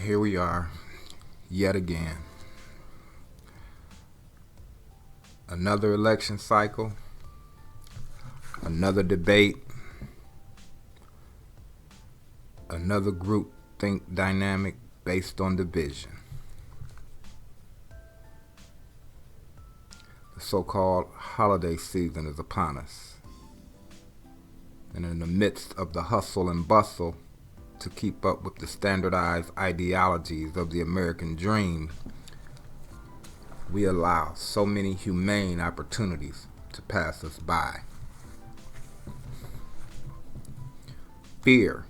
Here we are, yet again. Another election cycle, another debate, another group think dynamic based on division. The so-called holiday season is upon us. And in the midst of the hustle and bustle to keep up with the standardized ideologies of the American dream, we allow so many humane opportunities to pass us by. Fear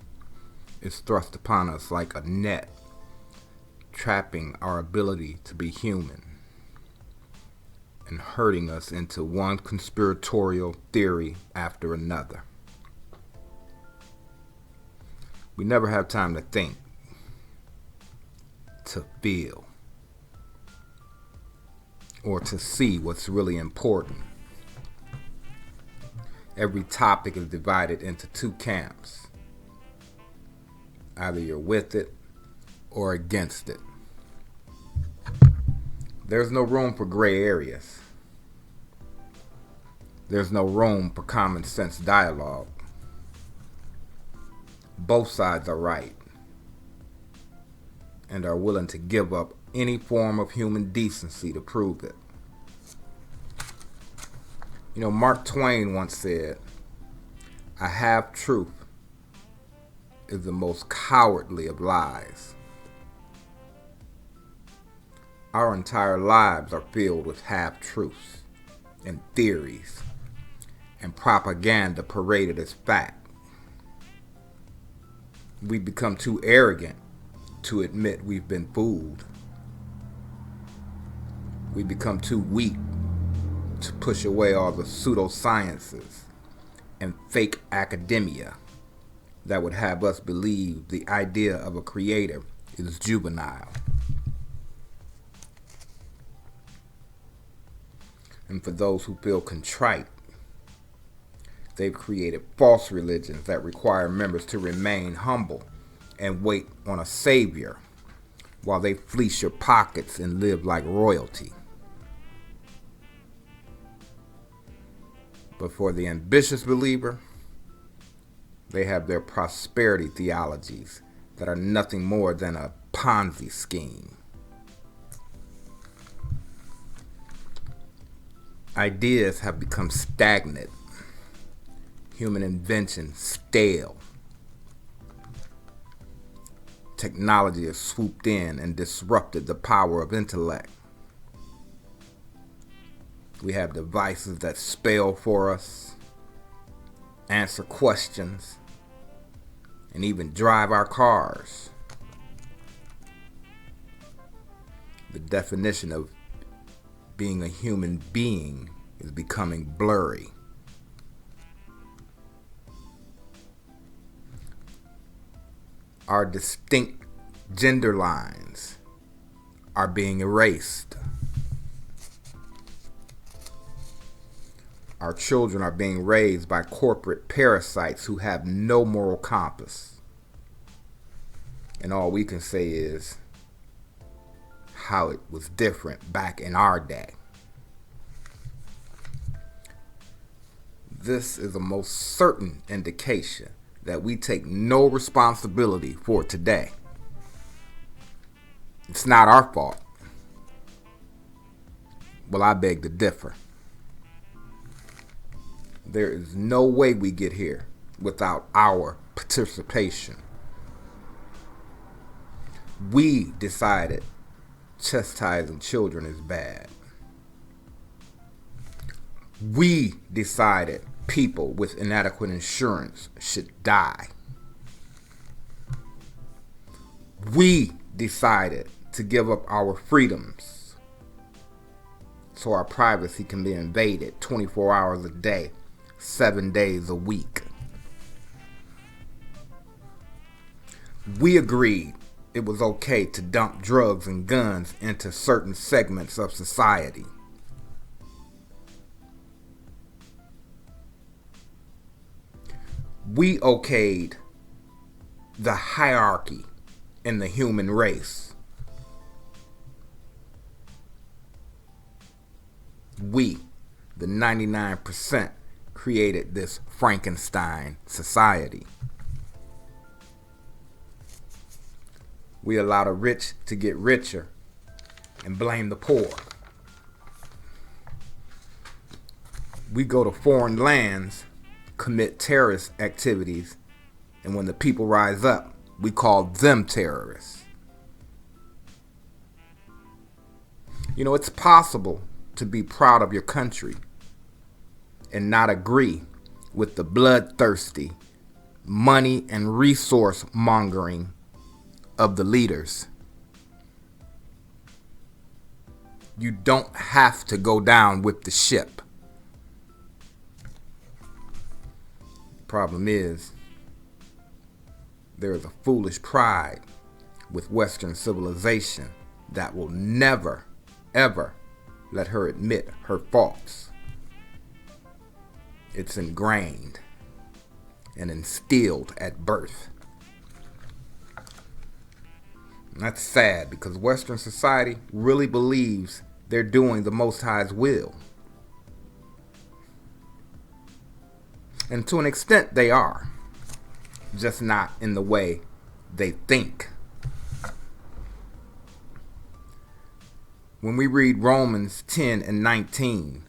is thrust upon us like a net, trapping our ability to be human and herding us into one conspiratorial theory after another. We never have time to think, to feel, or to see what's really important. Every topic is divided into two camps. Either you're with it or against it. There's no room for gray areas. There's no room for common sense dialogue. Both sides are right and are willing to give up any form of human decency to prove it. Mark Twain once said, "A half-truth is the most cowardly of lies." Our entire lives are filled with half-truths and theories and propaganda paraded as fact. We become too arrogant to admit we've been fooled. We become too weak to push away all the pseudosciences and fake academia that would have us believe the idea of a creator is juvenile. And for those who feel contrite, they've created false religions that require members to remain humble and wait on a savior while they fleece your pockets and live like royalty. But for the ambitious believer, they have their prosperity theologies that are nothing more than a Ponzi scheme. Ideas have become stagnant, human invention stale. Technology has swooped in and disrupted the power of intellect. We have devices that spell for us, answer questions, and even drive our cars. The definition of being a human being is becoming blurry. Our distinct gender lines are being erased. Our children are being raised by corporate parasites who have no moral compass. And all we can say is how it was different back in our day. This is a most certain indication that we take no responsibility for today. It's not our fault. Well, I beg to differ. There is no way we get here without our participation. We decided chastising children is bad. We decided people with inadequate insurance should die. We decided to give up our freedoms so our privacy can be invaded 24 hours a day, 7 days a week. We agreed it was okay to dump drugs and guns into certain segments of society. We okayed the hierarchy in the human race. We, the 99%, created this Frankenstein society. We allow the rich to get richer and blame the poor. We go to foreign lands, commit terrorist activities, and when the people rise up, we call them terrorists. You know, it's possible to be proud of your country and not agree with the bloodthirsty, money and resource mongering of the leaders. You don't have to go down with the ship. Problem is, there is a foolish pride with Western civilization that will never, ever let her admit her faults. It's ingrained and instilled at birth. And that's sad because Western society really believes they're doing the Most High's will. And to an extent they are, just not in the way they think. When we read Romans 10 and 19,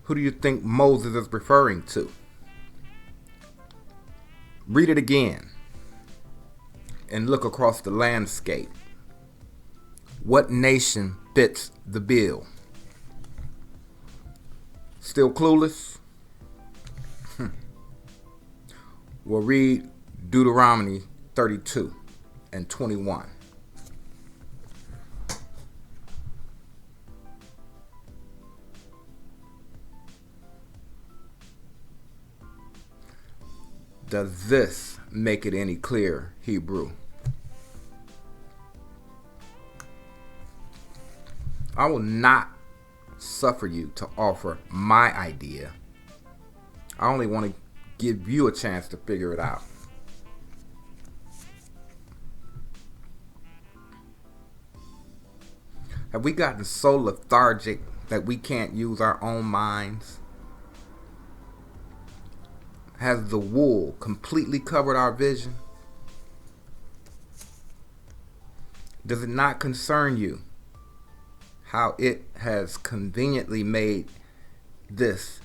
who do you think Moses is referring to? Read it again and look across the landscape. What nation fits the bill? Still clueless? We'll read Deuteronomy 32 and 21. Does this make it any clearer, Hebrew? I will not suffer you to offer my idea. I only want to give you a chance to figure it out. Have we gotten so lethargic that we can't use our own minds? Has the wool completely covered our vision? Does it not concern you how it has conveniently made this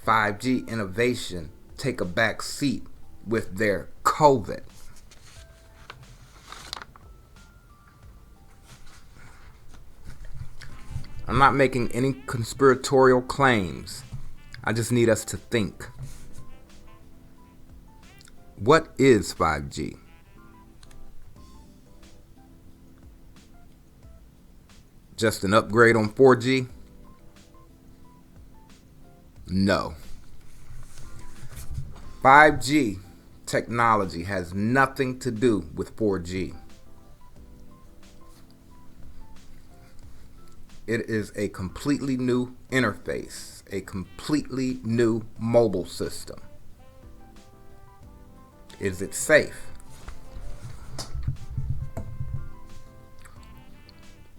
5G innovation take a back seat with their COVID? I'm not making any conspiratorial claims. I just need us to think. What is 5G? Just an upgrade on 4G? No. 5G technology has nothing to do with 4G. It is a completely new interface, a completely new mobile system. Is it safe?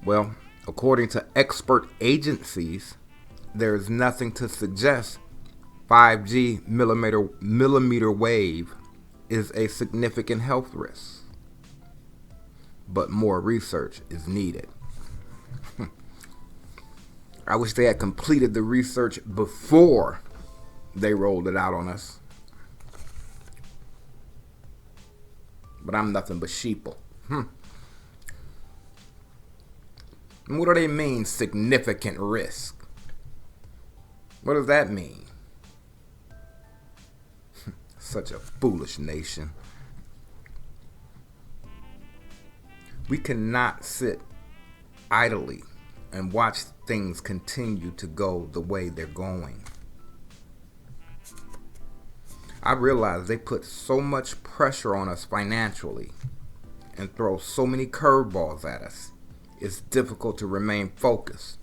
Well, according to expert agencies, there is nothing to suggest 5G millimeter wave is a significant health risk. But more research is needed. I wish they had completed the research before they rolled it out on us. But I'm nothing but sheeple. And what do they mean, significant risk? What does that mean? Such a foolish nation. We cannot sit idly and watch things continue to go the way they're going. I realize they put so much pressure on us financially and throw so many curveballs at us. It's difficult to remain focused.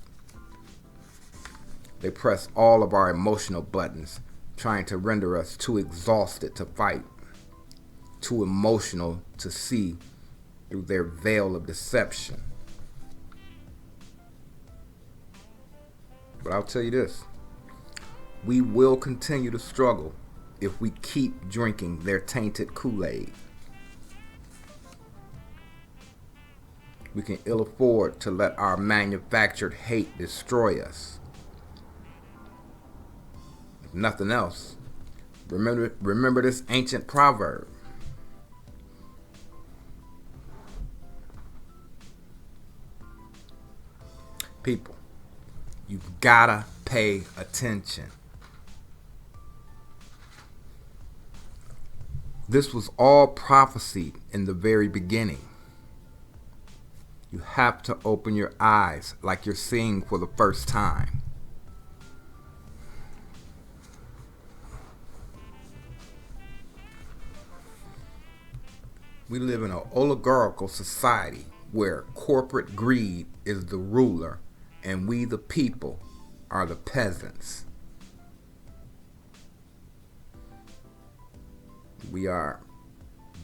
They press all of our emotional buttons, trying to render us too exhausted to fight, too emotional to see through their veil of deception. But I'll tell you this, we will continue to struggle if we keep drinking their tainted Kool-Aid. We can ill afford to let our manufactured hate destroy us. If nothing else, remember this ancient proverb. People, you've gotta pay attention. This was all prophesied in the very beginning. You have to open your eyes like you're seeing for the first time. We live in an oligarchical society where corporate greed is the ruler and we the people are the peasants. We are,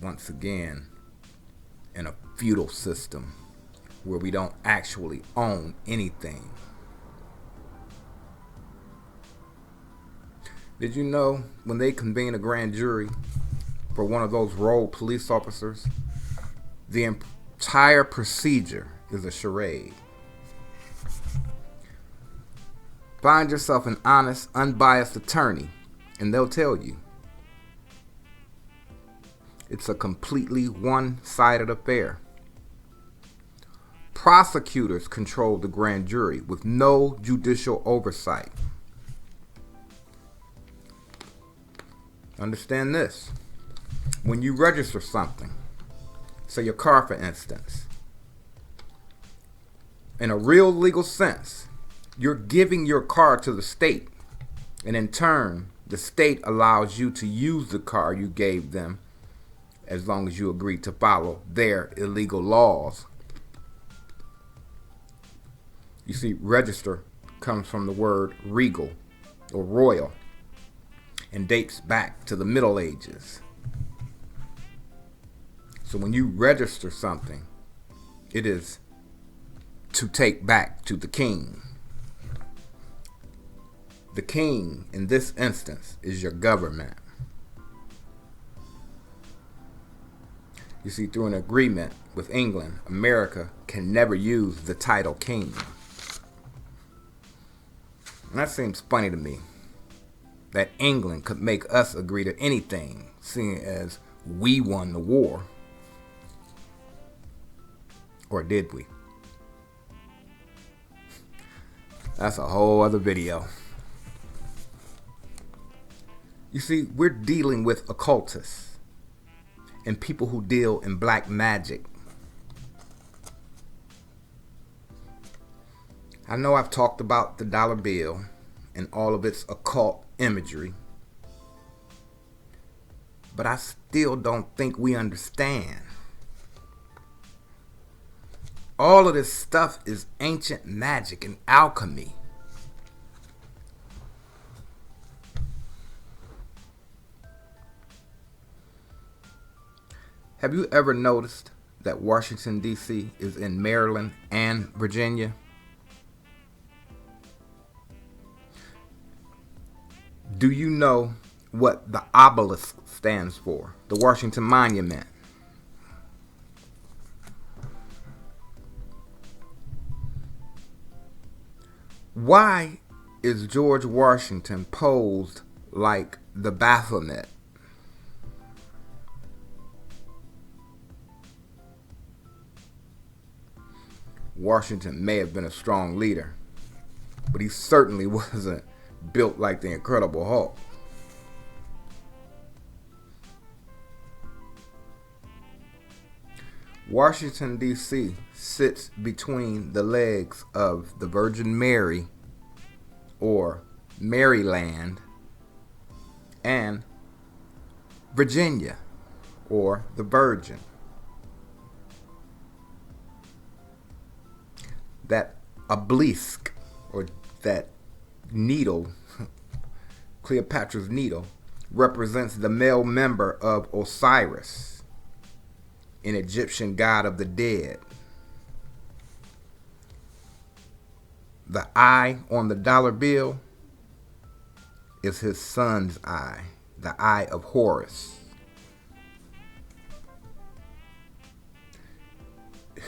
once again, in a feudal system where we don't actually own anything. Did you know when they convene a grand jury for one of those rogue police officers, the entire procedure is a charade? Find yourself an honest, unbiased attorney, and they'll tell you. It's a completely one-sided affair. Prosecutors control the grand jury with no judicial oversight. Understand this. When you register something, say your car for instance, in a real legal sense, you're giving your car to the state, and in turn, the state allows you to use the car you gave them as long as you agree to follow their illegal laws. You see, register comes from the word regal or royal and dates back to the Middle Ages. So when you register something, it is to take back to the king. The king, in this instance, is your government. You see, through an agreement with England, America can never use the title king. And that seems funny to me, that England could make us agree to anything, seeing as we won the war. Or did we? That's a whole other video. You see, we're dealing with occultists and people who deal in black magic. I know I've talked about the dollar bill and all of its occult imagery, but I still don't think we understand. All of this stuff is ancient magic and alchemy. Have you ever noticed that Washington, D.C. is in Maryland and Virginia? Do you know what the obelisk stands for? The Washington Monument. Why is George Washington posed like the Baphomet? Washington may have been a strong leader, but he certainly wasn't built like the Incredible Hulk. Washington, D.C. sits between the legs of the Virgin Mary, or Maryland, and Virginia, or the Virgin. That obelisk, or that needle, Cleopatra's Needle, represents the male member of Osiris, an Egyptian god of the dead. The eye on the dollar bill is his son's eye, the eye of Horus.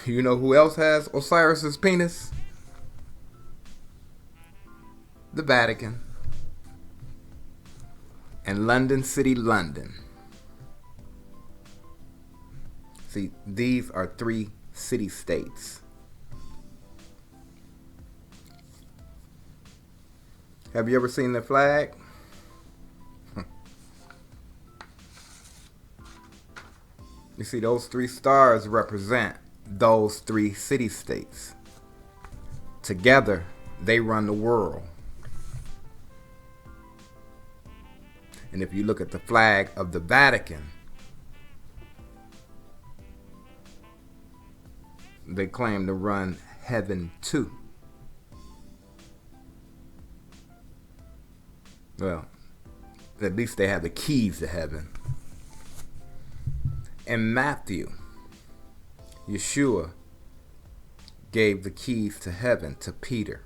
You know who else has Osiris's penis? The Vatican. And London City, London. See, these are 3 city-states. Have you ever seen the flag? You see, those 3 stars represent those 3 city-states. Together, they run the world. And if you look at the flag of the Vatican, they claim to run heaven too. Well, at least they have the keys to heaven. In Matthew, Yeshua gave the keys to heaven to Peter.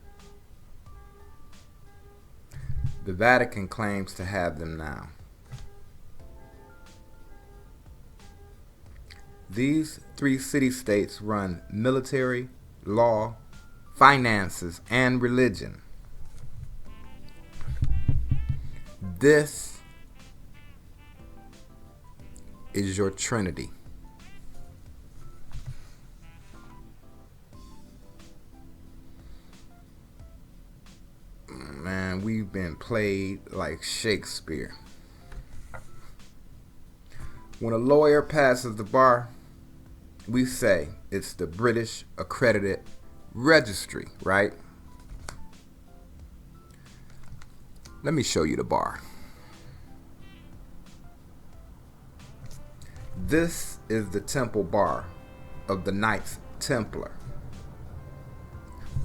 The Vatican claims to have them now. These 3 city-states run military, law, finances, and religion. This is your Trinity. Man, we've been played like Shakespeare. When a lawyer passes the bar, we say it's the British Accredited Registry, right? Let me show you the bar. This is the Temple Bar of the Knights Templar.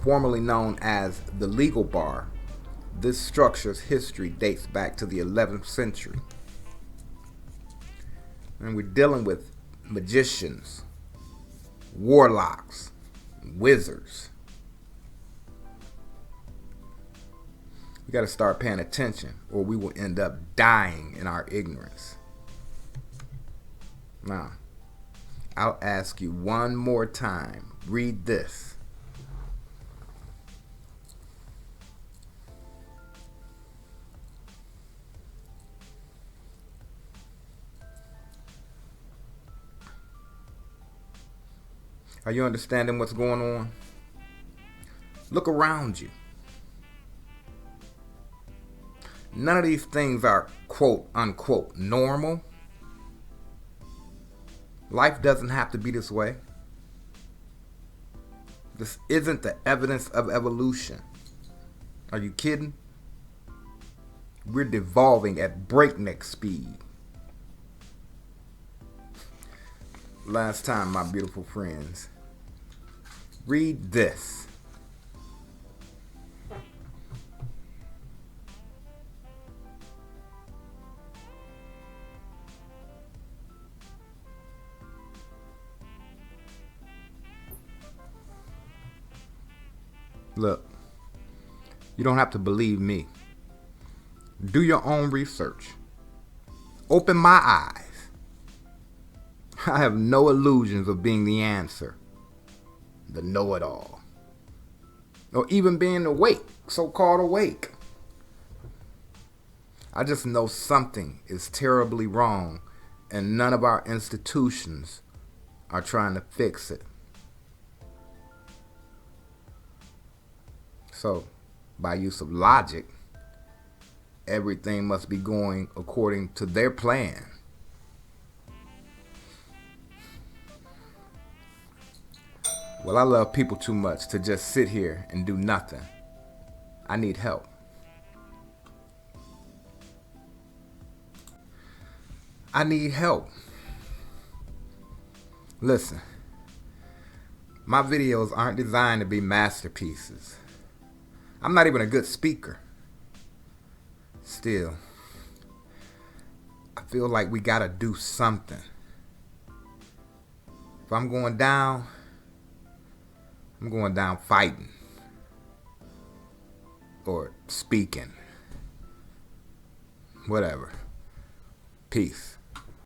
Formerly known as the Legal Bar, this structure's history dates back to the 11th century. And we're dealing with magicians, warlocks, wizards. We got to start paying attention, or we will end up dying in our ignorance. Now, I'll ask you one more time. Read this. Are you understanding what's going on? Look around you. None of these things are quote unquote normal. Life doesn't have to be this way. This isn't the evidence of evolution. Are you kidding? We're devolving at breakneck speed. Last time, my beautiful friends, read this. Look, you don't have to believe me. Do your own research. Open my eyes. I have no illusions of being the answer, the know-it-all, or even being awake, so-called awake. I just know something is terribly wrong, and none of our institutions are trying to fix it. So, by use of logic, everything must be going according to their plan. Well, I love people too much to just sit here and do nothing. I need help. I need help. Listen, my videos aren't designed to be masterpieces. I'm not even a good speaker. still, I feel like we gotta do something. If I'm going down fighting or speaking. Whatever. Peace.